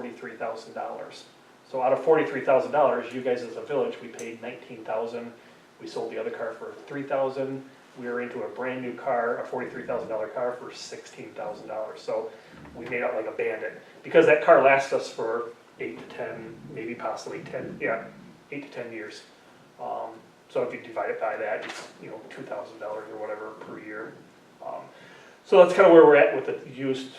$43,000. So out of $43,000, you guys as a village, we paid $19,000. We sold the other car for $3,000. We were into a brand new car, a $43,000 car for $16,000. So we made out like a bandit because that car lasts us for 8 to 10, maybe possibly 10, yeah, 8 to 10 years. So if you divide it by that, it's, you know, $2,000 or whatever per year. So that's kind of where we're at with the used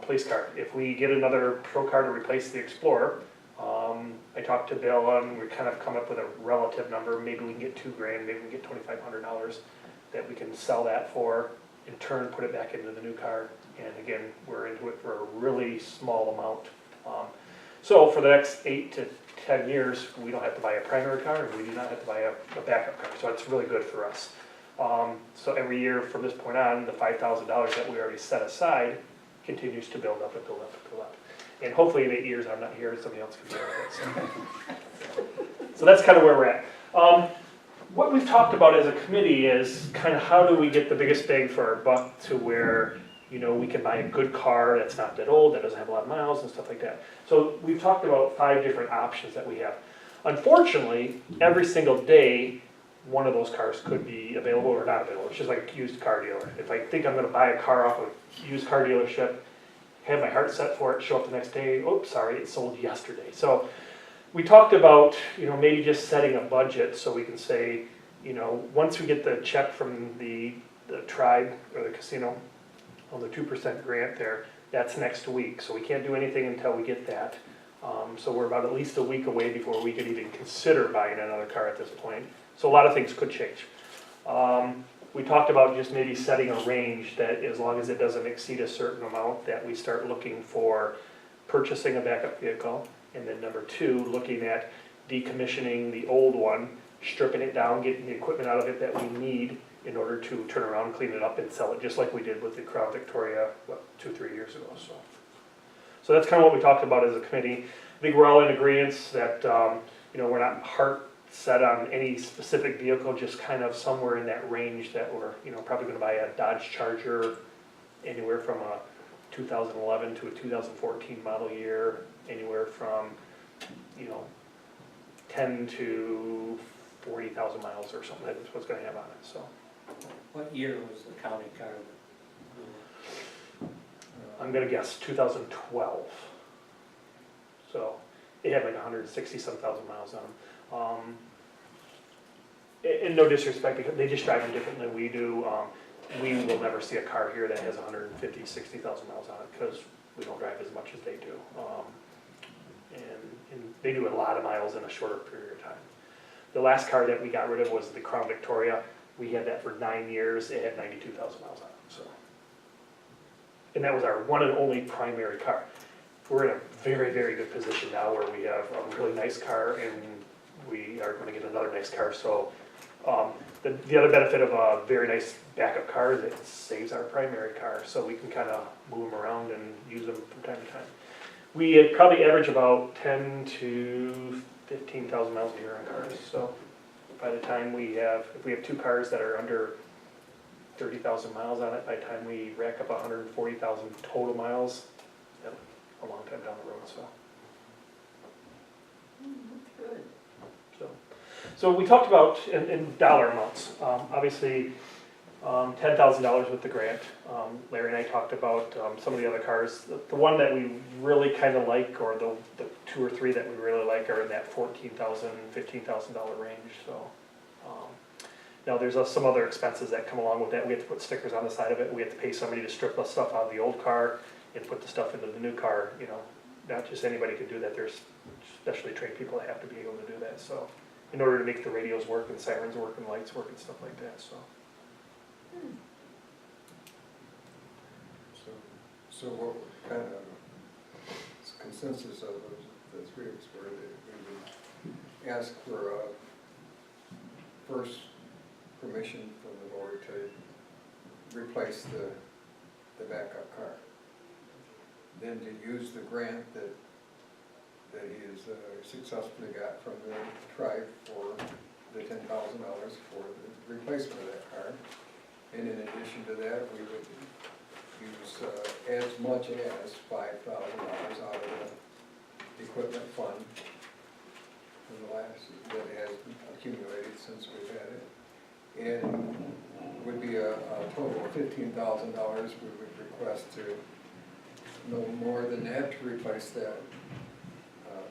police car. If we get another pro car to replace the Explorer, I talked to Bill and we kind of come up with a relative number. Maybe we can get $2,000, maybe we can get $2,500 that we can sell that for, in turn put it back into the new car. And again, we're into it for a really small amount. So for the next 8 to 10 years, we don't have to buy a primary car and we do not have to buy a backup car. So it's really good for us. So every year from this point on, the $5,000 that we already set aside continues to build up and build up and build up. And hopefully in 8 years, I'm not here, somebody else can do it. So that's kind of where we're at. What we've talked about as a committee is kind of how do we get the biggest bang for our buck to where, you know, we can buy a good car that's not that old, that doesn't have a lot of miles and stuff like that. So we've talked about 5 different options that we have. Unfortunately, every single day, one of those cars could be available or not available. It's just like a used car dealer. If I think I'm going to buy a car off a used car dealership, have my heart set for it, show up the next day, oops, sorry, it sold yesterday. So we talked about, you know, maybe just setting a budget so we can say, you know, once we get the check from the tribe or the casino on the 2% grant there, that's next week. So we can't do anything until we get that. So we're about at least a week away before we could even consider buying another car at this point. So a lot of things could change. We talked about just maybe setting a range that as long as it doesn't exceed a certain amount that we start looking for purchasing a backup vehicle. And then number 2, looking at decommissioning the old one, stripping it down, getting the equipment out of it that we need in order to turn around, clean it up and sell it, just like we did with the Crown Victoria, what, 2-3 years ago. So that's kind of what we talked about as a committee. I think we're all in agreement that you know, we're not heart set on any specific vehicle, just kind of somewhere in that range that we're, you know, probably going to buy a Dodge Charger anywhere from a 2011 to a 2014 model year, anywhere from, you know, 10 to 40,000 miles or something. That's what's going to have on it. So, What year was the county car? I'm going to guess 2012. So it had like 160-some thousand miles on them. In no disrespect, because they just drive them differently than we do. We will never see a car here that has 150, 60,000 miles on it because we don't drive as much as they do. And they do a lot of miles in a shorter period of time. The last car that we got rid of was the Crown Victoria. We had that for 9 years. It had 92,000 miles on it. So, and that was our one and only primary car. We're in a very, very good position now where we have a really nice car and we are going to get another nice car. So the other benefit of a very nice backup car is it saves our primary car, so we can kind of move them around and use them from time to time. We probably average about 10 to 15,000 miles a year on cars. So by the time we have, if we have 2 cars that are under 30,000 miles on it, by the time we rack up 140,000 total miles, a long time down the road. So. Good. So we talked about in dollar amounts. Obviously, $10,000 with the grant. Larry and I talked about some of the other cars. The one that we really kind of like, or the 2 or 3 that we really like, are in that $14,000, $15,000 range. So now there's some other expenses that come along with that. We have to put stickers on the side of it. We have to pay somebody to strip the stuff out of the old car and put the stuff into the new car. You know, not just anybody can do that. There's specially trained people that have to be able to do that. So, in order to make the radios work and sirens work and lights work and stuff like that. So, so what kind of consensus of the 3 of us were that we would ask for first permission from the board to replace the backup car. Then to use the grant that he has successfully got from the tribe for the $10,000 for the replacement of that car. And in addition to that, we would use as much as $5,000 out of equipment fund for the last, that has accumulated since we've had it. And would be a total of $15,000 we would request to, no more than that, to replace that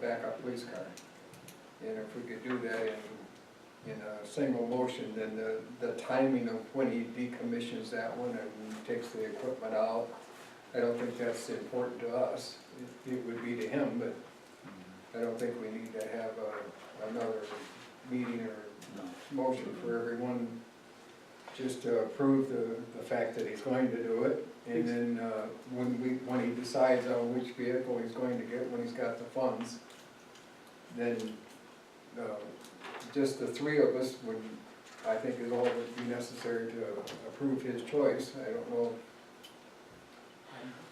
backup police car. And if we could do that in a single motion, then the timing of when he decommissions that one and takes the equipment out, I don't think that's important to us. It would be to him, but I don't think we need to have another meeting or motion for everyone just to approve the fact that he's going to do it. And then when he decides on which vehicle he's going to get, when he's got the funds, then just the three of us would, I think, is all that would be necessary to approve his choice. I don't know.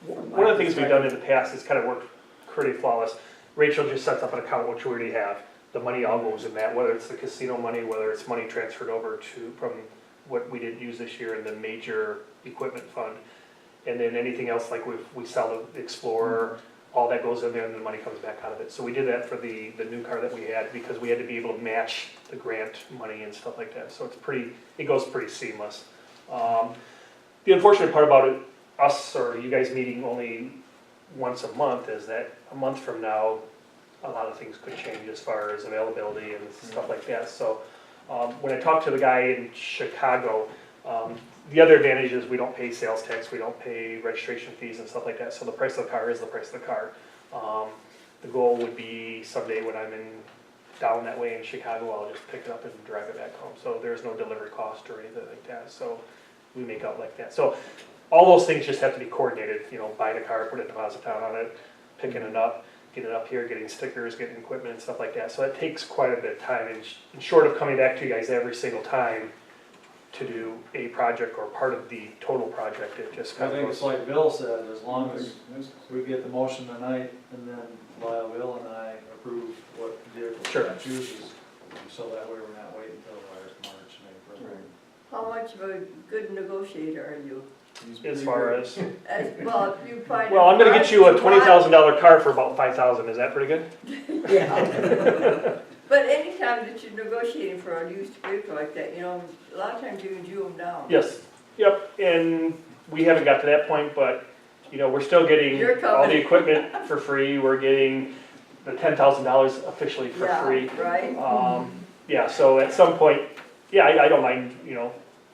One of the things we've done in the past has kind of worked pretty flawless. Rachel just sets up an account, which we already have. The money all goes in that, whether it's the casino money, whether it's money transferred over from what we didn't use this year in the major equipment fund. And then anything else, like we sell the Explorer, all that goes in there and the money comes back out of it. So we did that for the new car that we had because we had to be able to match the grant money and stuff like that. So it goes pretty seamless. The unfortunate part about it, us or you guys meeting only once a month, is that a month from now, a lot of things could change as far as availability and stuff like that. So when I talked to the guy in Chicago, the other advantage is we don't pay sales tax, we don't pay registration fees and stuff like that, so the price of the car is the price of the car. The goal would be someday when I'm down that way in Chicago, I'll just pick it up and drive it back home. So there's no delivery cost or anything like that, so we make out like that. So all those things just have to be coordinated, buying a car, putting a deposit down on it, picking it up, getting it up here, getting stickers, getting equipment and stuff like that. So that takes quite a bit of time, and short of coming back to you guys every single time to do a project or part of the total project, it just I kind of think goes. it's like Bill said, as long as we get the motion tonight, and then Lyle, Will, and I approve what vehicle Sure. he chooses, so that way we're not waiting until March, April. Right. How much of a good negotiator are you? He's As pretty far good. as, Well, you find. well, I'm gonna get you a you $20,000 car for about $5,000, is that pretty good? Yeah. But anytime that you're negotiating for a used vehicle like that, a lot of times you can do them down. Yes, yep, and we haven't got to that point, but, we're still getting You're coming. all the equipment for free, we're getting the $10,000 officially for Yeah, free. right? Yeah, so at some point, yeah, I don't mind, beg,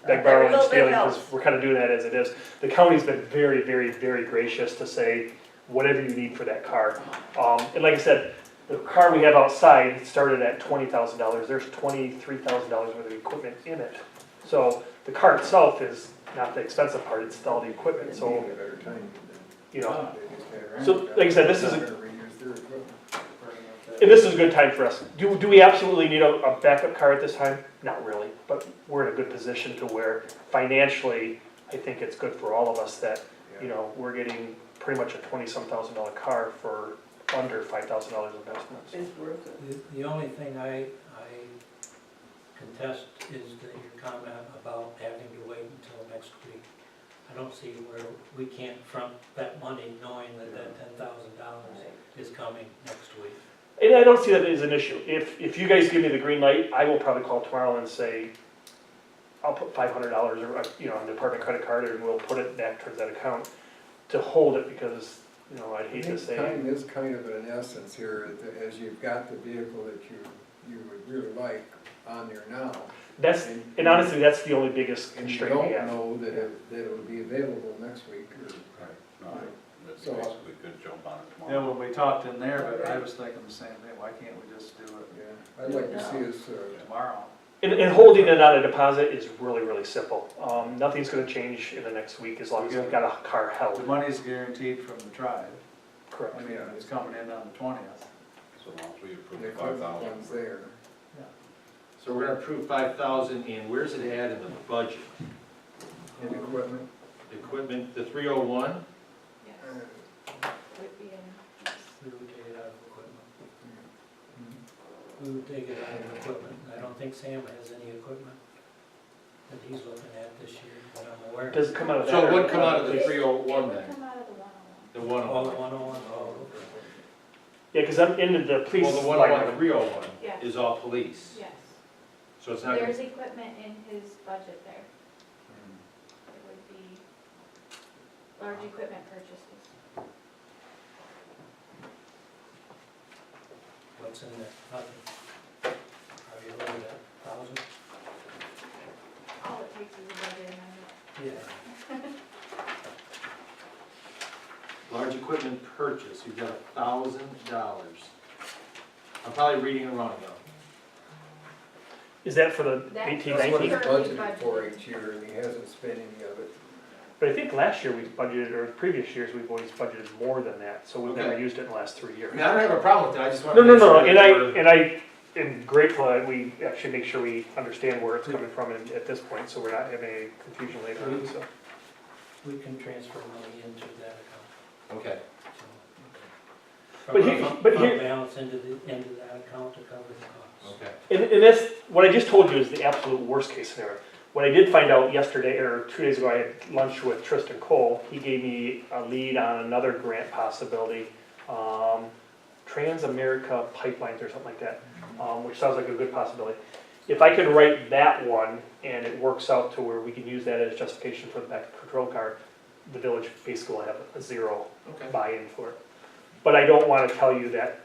Every borrow, and little bit stealing, because helps. we're kind of doing that as it is. The county's been very, very, very gracious to say, whatever you need for that car. And like I said, the car we have outside started at $20,000, there's $23,000 worth of equipment in it. So the car itself is not the expensive part, it's all the equipment, It'd so, be a better time than you know. they just had around. So, like I said, this is Not a- gonna reuse their equipment. And this is a good time for us. Do we absolutely need a backup car at this time? Not really, but we're in a good position to where financially, I think it's good for all of us that, we're getting pretty much a $20-some thousand car for under $5,000 investments. It's worth it. The only thing I contest is your comment about having to wait until next week. I don't see where we can't front that money knowing that $10,000 is coming next week. And I don't see that as an issue. If you guys give me the green light, I will probably call tomorrow and say, I'll put $500 or, on the department credit card, and we'll put it back towards that account to hold it, because, I'd hate to say. Time is kind of an essence here, as you've got the vehicle that you would really like on there now. And honestly, that's the only biggest And you constraint we don't have. know that it will be available next week or. Right, no, that's So- basically could jump on it Yeah, tomorrow. when we talked in there, but I was thinking the same thing, why can't we just do it Yeah, I'd like to see us, tomorrow? And holding it on a deposit is really, really simple. Nothing's gonna change in the next week as long as we've got a car The held. money's guaranteed from the tribe, Correct. I mean, it's coming in on the 20th. So long as we approve the the equipment 5,000. funds there. So we're gonna approve 5,000, and where's it at in the budget? In equipment. Equipment, the 301? We would take it out of equipment. We would take it out of equipment. I don't think Sam has any equipment that he's looking at this year, that I'm aware of. Does it come out of that? So or- what come out of the It 301 would then? come out of the 101. The Oh, the 101? 101, oh, okay. Yeah, Yeah, cause I'm into the police Well, the one line on the item. Rio one Yeah. is all police, Yes, so it's not, there's equipment in his budget there. Hmm. It would be large equipment purchases. What's in there? Nothing. Are you looking at 1,000? All it takes is a budget amendment. Yeah. large equipment purchase, you've got $1,000. I'm probably reading it wrong though. Is that for the That's 18, That's what 19? he's Currently budgeted for budgeted. each year, and he hasn't spent any of it. But I think last year we budgeted, or previous years, we've always budgeted more than that, so we've never Okay. used it in the last 3 I years. mean, I don't have a problem with that, I just want No, to no, make no, sure. and that I, we're- and I am grateful that we actually make sure we understand where it's coming from at this point, so we're not having any confusion later on, so. We can transfer money into that account. Okay, So, But from here- our but fund here- balance into that account to cover the costs. okay. And this, what I just told you is the absolute worst case scenario. What I did find out yesterday, or 2 days ago, I had lunch with Tristan Cole. He gave me a lead on another grant possibility, Trans-America Pipelines or something like that, which sounds like a good possibility. If I can write that one and it works out to where we can use that as justification for the back control card, the village basically will have a zero Okay. buy-in for it. But I don't want to tell you that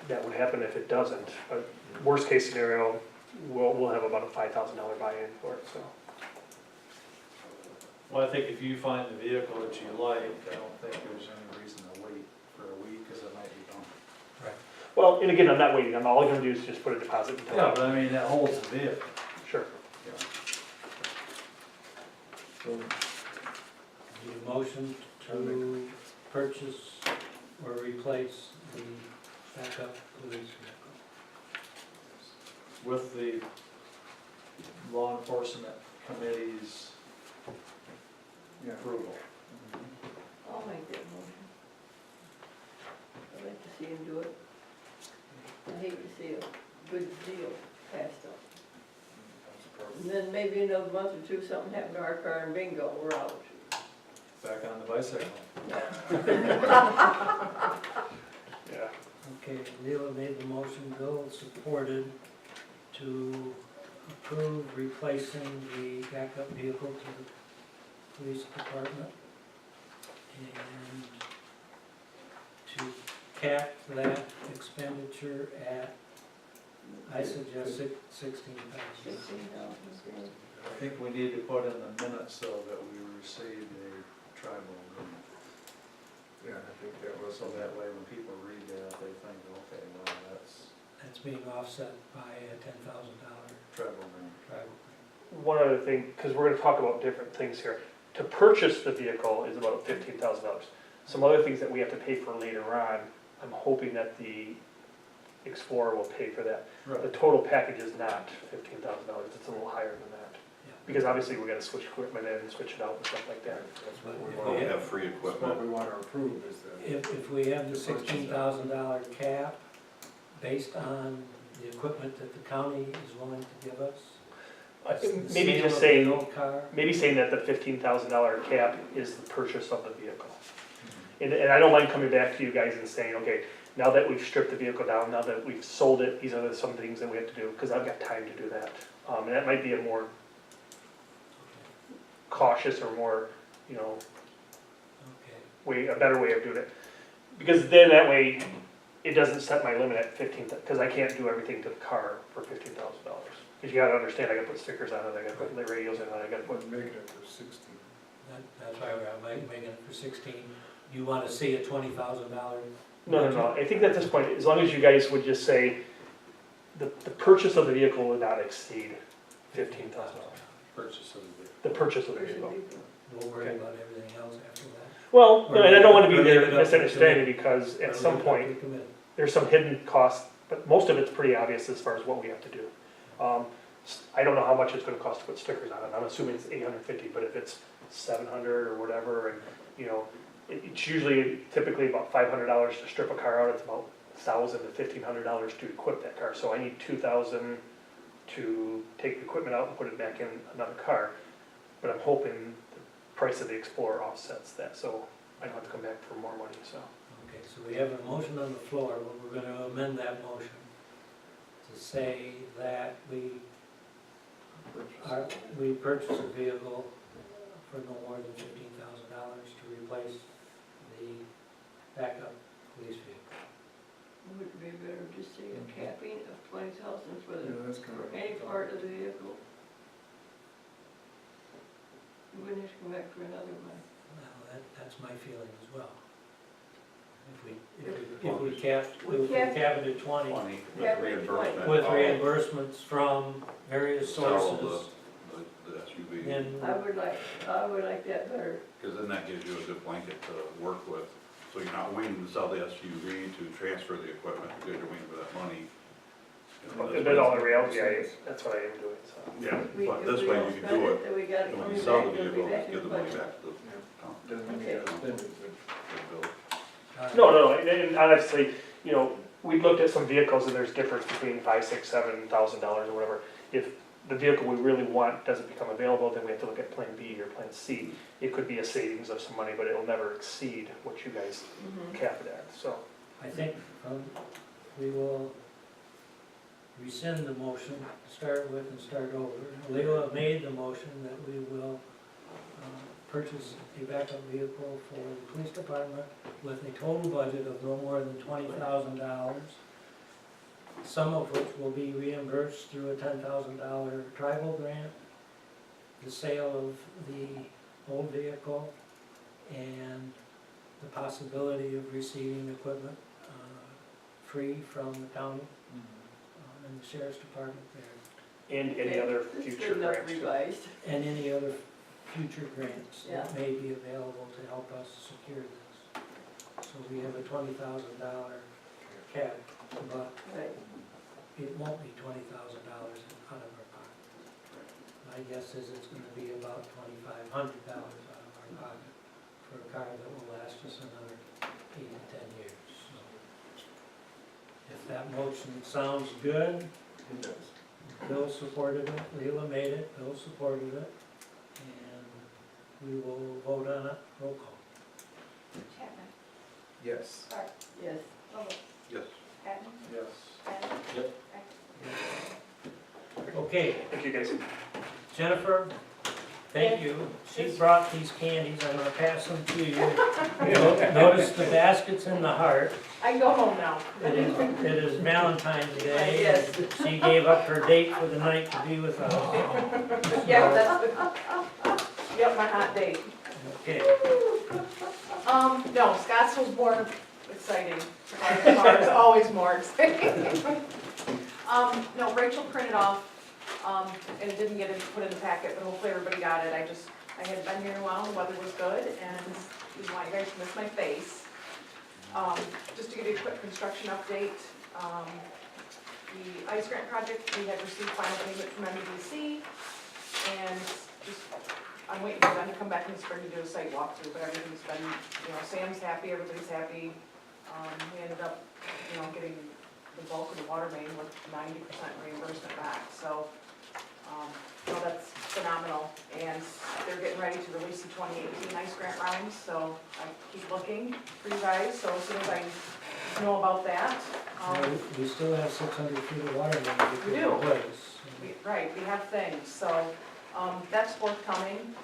that would happen if it doesn't. But worst case scenario, we'll have about a $5,000 buy-in for it, so. Well, I think if you find the vehicle that you like, I don't think there's any reason to wait for a week, because it might be gone. Well, and again, I'm not waiting. All I'm gonna do is just put a deposit until. Yeah, but I mean, that holds the vehicle. Sure. So, Need a motion to purchase or replace the backup police vehicle. With the law enforcement committee's yeah. approval. I'll make that motion. I'd like to see him do it. I hate to see a good deal passed up. And then maybe in another month or two, something happened to our car and bingo, we're out. Back on the bicycle. Yeah. Okay, Leila made the motion, Bill supported to approve replacing the backup vehicle to the police department. And to cap that expenditure at, I suggest 16,000. I think we need to put in the minutes though that we received a tribal agreement. Yeah, I think that was. So that way when people read that, they think, okay, well, that's That's being offset by a $10,000 tribal agreement. tribal. One other thing, because we're gonna talk about different things here. To purchase the vehicle is about $15,000. Some other things that we have to pay for later on, I'm hoping that the Explorer will pay for that. The total package is not $15,000, it's a little higher than that. Because obviously we gotta switch equipment in and switch it out and stuff like that. That's what we Oh, Well, we want, have free that's what equipment. we want to approve is the. If we have the $16,000 cap based on the equipment that the county is willing to give us. the Maybe sale just of saying, the old car. maybe saying that the $15,000 cap is the purchase of the vehicle. And I don't mind coming back to you guys and saying, okay, now that we've stripped the vehicle down, now that we've sold it, these are some things that we have to do, because I've got time to do that. And that might be a more cautious or more, you know, Okay, a better way of doing it. Because then that way, it doesn't set my limit at 15, because I can't do everything to the car for $15,000. Because you gotta understand, I gotta put stickers on it, I gotta put the radios in it, I gotta put, We're making it for 16. that's why I'm making it for 16. You want to see a $20,000? no. I think at this point, as long as you guys would just say, the purchase of the vehicle would not exceed $15,000. Purchase of the vehicle. The purchase of the vehicle. We'll worry Okay. about everything else after that. Well, no, and I don't wanna be Or leave there it up to the misunderstanding, committee. because Or at some leave it up to point, the committee. there's some hidden costs, but most of it's pretty obvious as far as what we have to do. I don't know how much it's gonna cost to put stickers on it, I'm assuming it's $850, but if it's $700 or whatever, and, you know, it's usually typically about $500 to strip a car out, it's about $1,000 to $1,500 to equip that car, so I need $2,000 to take the equipment out and put it back in another car. But I'm hoping the price of the Explorer offsets that, so I don't have to come back for more money, so. Okay, so we have a motion on the floor, but we're gonna amend that motion to say that we purchase a vehicle for no more than $15,000 to replace the backup police vehicle. Would it be better to say a capping of 20,000 for Yeah, that's kind for of. any part of the vehicle? You wouldn't have to come back for another one. Well, that's my feeling as well. If we cap it at 20, 20 with Yeah, reimbursement. with of reimbursements from various several of sources, the SUV, then, I would like that better. because then that gives you a good blanket to work with. So you're not waiting to sell the SUV to transfer the equipment, because you're waiting for that money. And then all the reality, that's what I am doing, so. Yeah, We- but if this we way don't you can spend do it, then we got it and when coming you sell back, the it'll be vehicle, back in give the the money budget. back to the town. Doesn't mean you gotta spend it, but. Good bill. No, and honestly, you know, we looked at some vehicles and there's difference between $5,000, $6,000, $7,000 or whatever. If the vehicle we really want doesn't become available, then we have to look at Plan B or Plan C. It could be a savings of some money, but it'll never exceed what you guys Mhm. cap it at, so. I think we will rescind the motion, start with and start over. Leila made the motion that we will purchase a backup vehicle for the police department with a total budget of no more than $20,000, some of which will be reimbursed through a $10,000 tribal grant, the sale of the old vehicle, and the possibility of receiving equipment free from the county and the sheriff's department there, And any other It's future good enough grants. revised. and any other future grants Yeah. that may be available to help us secure this. So we have a $20,000 cap, but Right. it won't be $20,000 out of our pocket. My guess is it's gonna be about $2,500 out of our pocket for a car that will last us another 8 to 10 years. So if that motion sounds good, It does. Bill supported it, Leila made it, Bill supported it, and we will vote on it, roll call. Chapman, Yes. Clark, Yes. Lovell, Yes. Patton, Yes. Adam. Yep. Okay, Thank you, guys. Jennifer, thank you. She brought these candies, I'm gonna pass them to you. Notice the basket's in the heart. I can go home now. It is Valentine's Day. Yes. She gave up her date for the night to be with us. Yeah, that's, yep, my hot date. Okay, No, Scott's was more exciting. It's always more exciting. No, Rachel printed off, and it didn't get put in the packet, but hopefully everybody got it. I hadn't been here in a while, the weather was good, and didn't want you guys to miss my face. Just to give you a quick construction update, the ice grant project, we had received final payment from MEDC, and just, I'm waiting for them to come back in the spring to do a site walkthrough, but everything's been, Sam's happy, everybody's happy. We ended up, getting the bulk of the water main with 90% reimbursement back, so, that's phenomenal. And they're getting ready to release the 2018 ice grant rounds, so I keep looking for you guys, so as soon as I know about that. we still have 600 feet of water main We to do. replace. Right, we have things, so, that's forthcoming.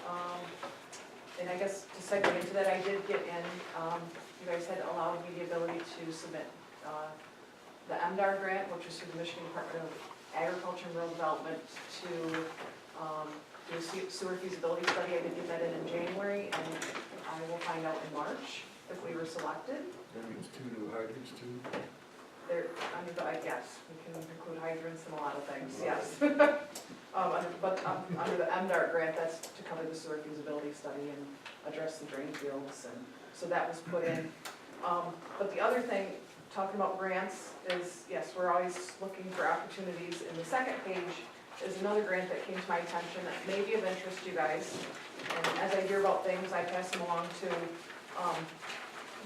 And I guess to segue into that, I did get in, you guys had allowed me the ability to submit, the MDR grant, which is through the Michigan Department of Agriculture and Rural Development, to, do a sewer feasibility study. I did get that in January, and I will find out in March if we were selected. That means 2 new hydrants too. There, under the, yes, we can include hydrants and a lot of things, yes. Under the MDR grant, that's to cover the sewer feasibility study and address the drain fields, and so that was put in. But the other thing, talking about grants, is, yes, we're always looking for opportunities. And the second page is another grant that came to my attention that may be of interest to you guys. And as I hear about things, I pass them along to,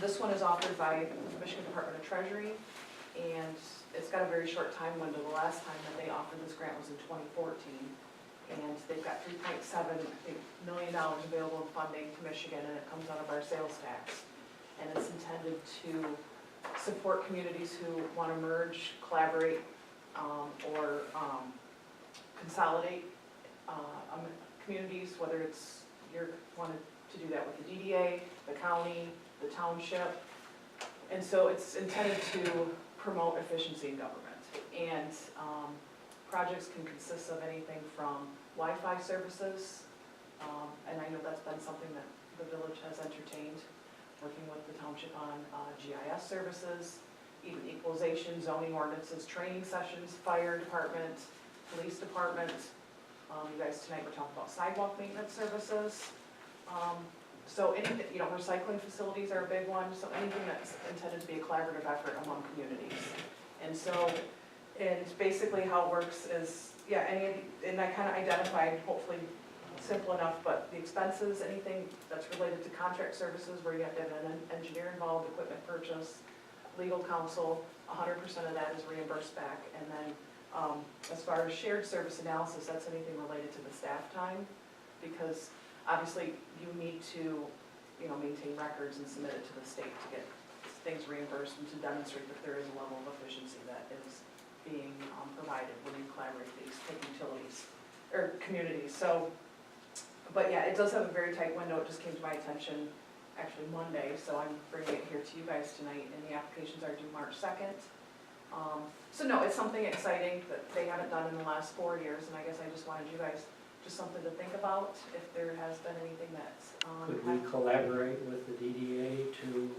this one is offered by the Michigan Department of Treasury, and it's got a very short time window. The last time that they offered this grant was in 2014. And they've got $3.7 million available in funding to Michigan, and it comes out of our sales tax. and it's intended to support communities who want to merge, collaborate, or consolidate communities, whether it's you're wanted to do that with the DDA, the county, the township. And so it's intended to promote efficiency in government. And projects can consist of anything from Wi-Fi services, and I know that's been something that the village has entertained, working with the township on GIS services, even equalization, zoning ordinances, training sessions, fire department, police department. You guys tonight were talking about sidewalk maintenance services. So anything, recycling facilities are a big one, so anything that's intended to be a collaborative effort among communities. And so, and basically how it works is, and I kind of identified, hopefully simple enough, but the expenses, anything that's related to contract services where you have to have an engineer involved, equipment purchase, legal counsel, 100% of that is reimbursed back. And then as far as shared service analysis, that's anything related to the staff time, because obviously you need to, maintain records and submit it to the state to get things reimbursed and to demonstrate that there is a level of efficiency that is being provided when you collaborate with these utilities or communities. So, but yeah, it does have a very tight window. It just came to my attention actually Monday, so I'm bringing it here to you guys tonight, and the applications are due March 2nd. So no, it's something exciting that they haven't done in the last 4 years, and I guess I just wanted you guys, just something to think about, if there has been anything that's. Could we collaborate with the DDA to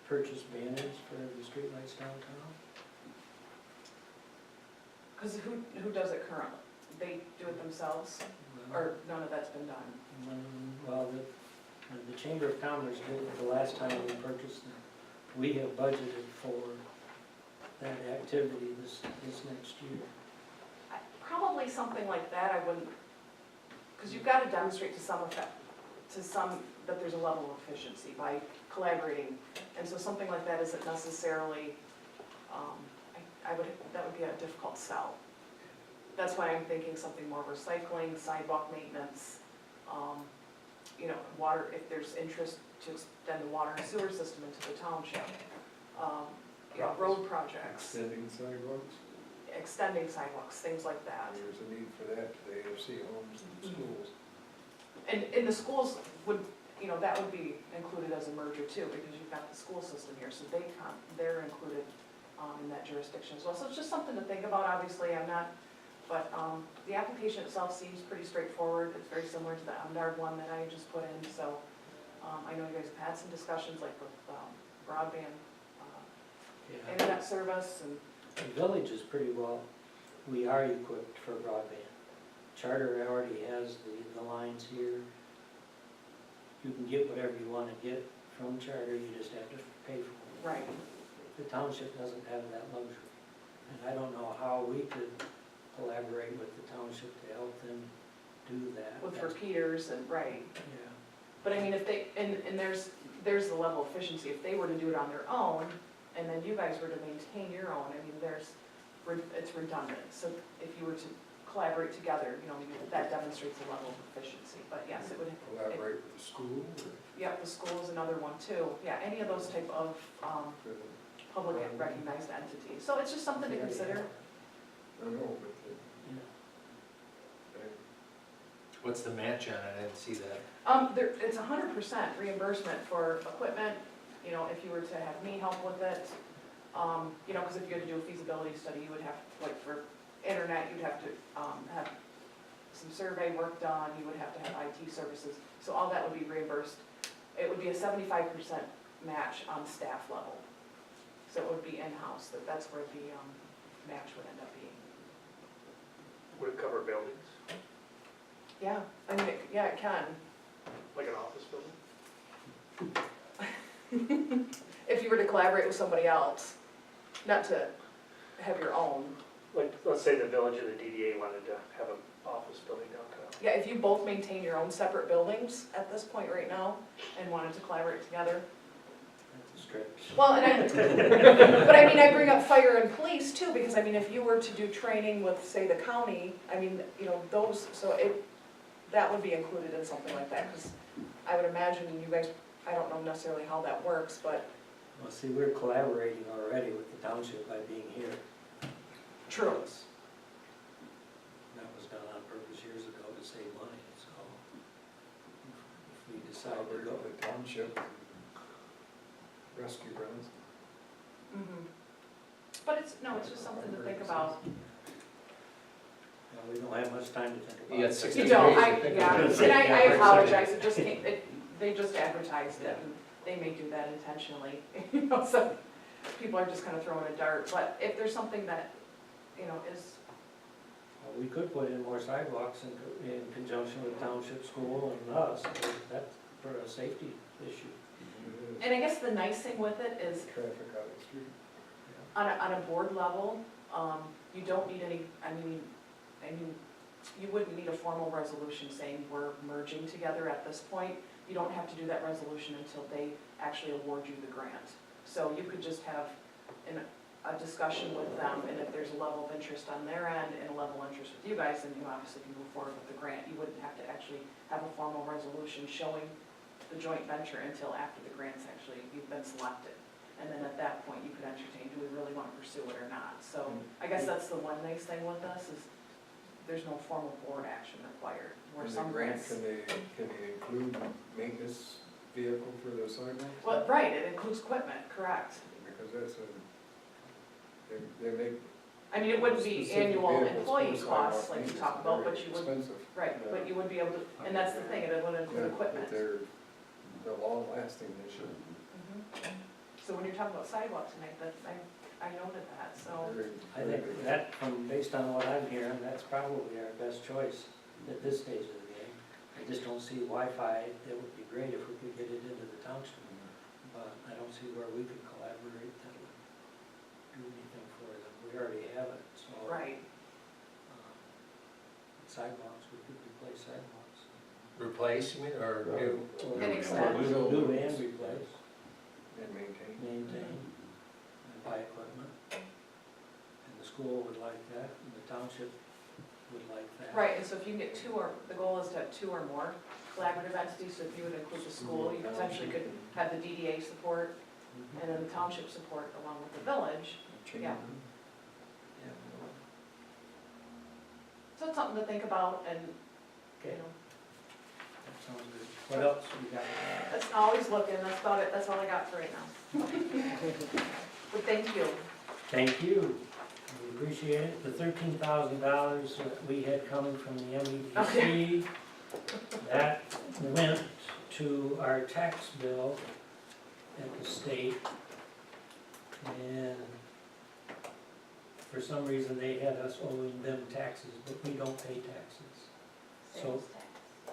purchase banners for the streetlights downtown? Because who does it currently? They do it themselves, or none of that's been done? Well, the Chamber of Commerce did it the last time we purchased them. We have budgeted for that activity this next year. Probably something like that, I wouldn't, because you've got to demonstrate to some effect, that there's a level of efficiency by collaborating. And so something like that isn't necessarily, that would be a difficult sell. That's why I'm thinking something more recycling, sidewalk maintenance, water, if there's interest to extend the water and sewer system into the township. Road projects, extending sidewalks, things like that. There's a need for that to the AFC homes and schools. And in the schools would, that would be included as a merger too, because you've got the school system here, so they're included in that jurisdiction as well. So it's just something to think about. Obviously, I'm not, but the application itself seems pretty straightforward. It's very similar to the MDARD one that I just put in, so I know you guys have had some discussions like with broadband, internet service, and The village is pretty well, we are equipped for broadband. Charter already has the lines here. You can get whatever you want to get from Charter, you just have to pay for it. right. The township doesn't have that luxury. And I don't know how we could collaborate with the township to help them do that. With repeaters and, right. Yeah. But I mean, if they, and there's the level of efficiency, if they were to do it on their own, and then you guys were to maintain your own, I mean, it's redundant. So if you were to collaborate together, that demonstrates a level of efficiency. But yes, it would. Collaborate with the school or? Yeah, the school is another one too. Yeah, any of those type of public recognized entities. So it's just something to consider. I know, but Yeah. What's the match on it? I didn't see that. It's 100% reimbursement for equipment, if you were to have me help with it. Because if you had to do a feasibility study, you would have, like for internet, you'd have to have some survey work done, you would have to have IT services. So all that would be reimbursed. It would be a 75% match on staff level. So it would be in-house, that's where the match would end up being. Would it cover buildings, Yeah, I mean, it can. like an office building? If you were to collaborate with somebody else, not to have your own. Like, let's say the village or the DDA wanted to have an office building downtown. Yeah, if you both maintain your own separate buildings at this point right now and wanted to collaborate together. That's a stretch. Well, but I mean, I bring up fire and police too, because I mean, if you were to do training with, say, the county, I mean, those, so that would be included in something like that, because I would imagine you guys, I don't know necessarily how that works, but Well, see, we're collaborating already with the township by being here. true. That was done on purpose years ago to save money, so if we decide to go. The township rescue runs. Mhm. But it's, no, it's just something to think about. We don't have much time to think about it. You got 60 You don't, days to I, think yeah, about it. and I apologize, it just came, they just advertised it, and they may do that intentionally, you know, so people are just kind of throwing a dart, but if there's something that, you know, is, Well, we could put in more sidewalks in conjunction with township, school, and us, that's for a safety issue. and I guess the nice thing with it is, Traffic out of the street. on a board level, you don't need any, I mean, you wouldn't need a formal resolution saying we're merging together at this point. You don't have to do that resolution until they actually award you the grant. So you could just have a discussion with them, and if there's a level of interest on their end and a level of interest with you guys, then you obviously can move forward with the grant. You wouldn't have to actually have a formal resolution showing the joint venture until after the grant's actually, you've been selected. And then at that point, you could entertain, do we really want to pursue it or not? So I guess that's the one nice thing with us is there's no formal board action required. Where In the some grant, grants, can they include maintenance vehicle for the sidewalks? well, right, it includes equipment, correct. Because that's they make. I mean, it wouldn't be specific annual vehicles for employee sidewalk costs like you maintenance. talk about, They're but you would, Expensive. right, but you would be able to, and that's the thing, it would include Yeah, equipment. but they're long lasting, they should. Mhm. So when you're talking about sidewalks tonight, that, I noted that, so, I think that, based on what I'm hearing, that's probably our best choice at this stage of the game. I just don't see Wi-Fi, it would be great if we could get it into the township, but I don't see where we could collaborate that would do anything for them. We already have it, so. right. Sidewalks, we could replace sidewalks. Replace, you mean, or new? And extend. Do and replace, And maintain. maintain, and buy equipment. And the school would like that, and the township would like that. Right, and so if you can get two or, the goal is to have two or more collaborative entities, so if you would include the school, you potentially could have the DDA support Mhm. and then the township support along with the village. Yeah. Yeah. So it's something to think about and, you Okay, know, that sounds good. What else you got? that's always looking, that's about it, that's all I got for right now. But thank you. Thank you. We appreciate it. The $13,000 that we had coming from the MEDC, that went to our tax bill at the state. And for some reason, they had us owing them taxes, but we don't pay taxes. So,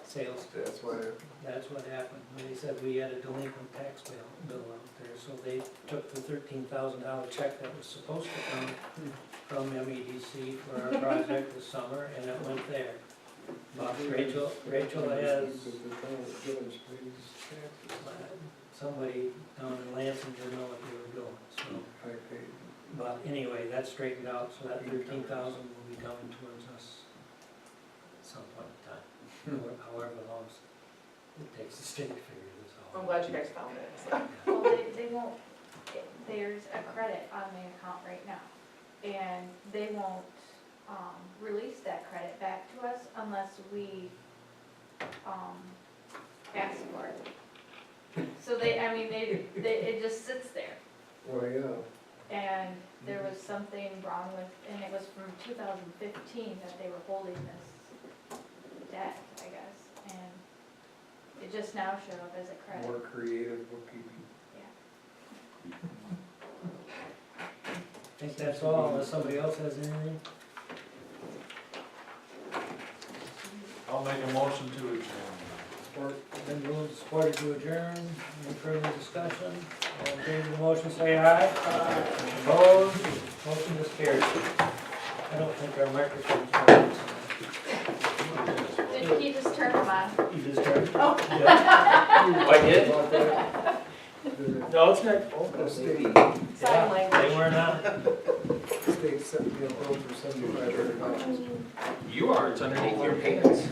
sales tax. That's why, That's what happened. They said we had a delinquent tax bill out there, so they took the $13,000 check that was supposed to come from MEDC for our project this summer, and it went there. But Rachel has, village pays taxes. somebody down in Lansing didn't know what they were doing, so. I paid. But anyway, that's straightened out, so that 13,000 will be coming towards us at some point in time, however long it takes the state to figure this out. I'm glad you guys found it. Well, they won't, there's a credit on the account right now, and they won't, release that credit back to us unless we, ask for it. So it just sits there, Well, yeah. and there was something wrong with, and it was from 2015 that they were holding this debt, I guess, and it just now showed up as a credit. More creative bookkeeping. Yeah. I think that's all, unless somebody else has anything. I'll make a motion to adjourn. Then moved, supported to adjourn. Any further discussion? All in favor of the motion, say aye. Opposed? Motion is carried. I don't think our microphone's working. Did he just turn them on? You just heard? Oh. Yeah. I did? No, it's not. The state, Sign Yeah, language. they were not. state set me a bill for $7,500. You are, it's underneath your pants.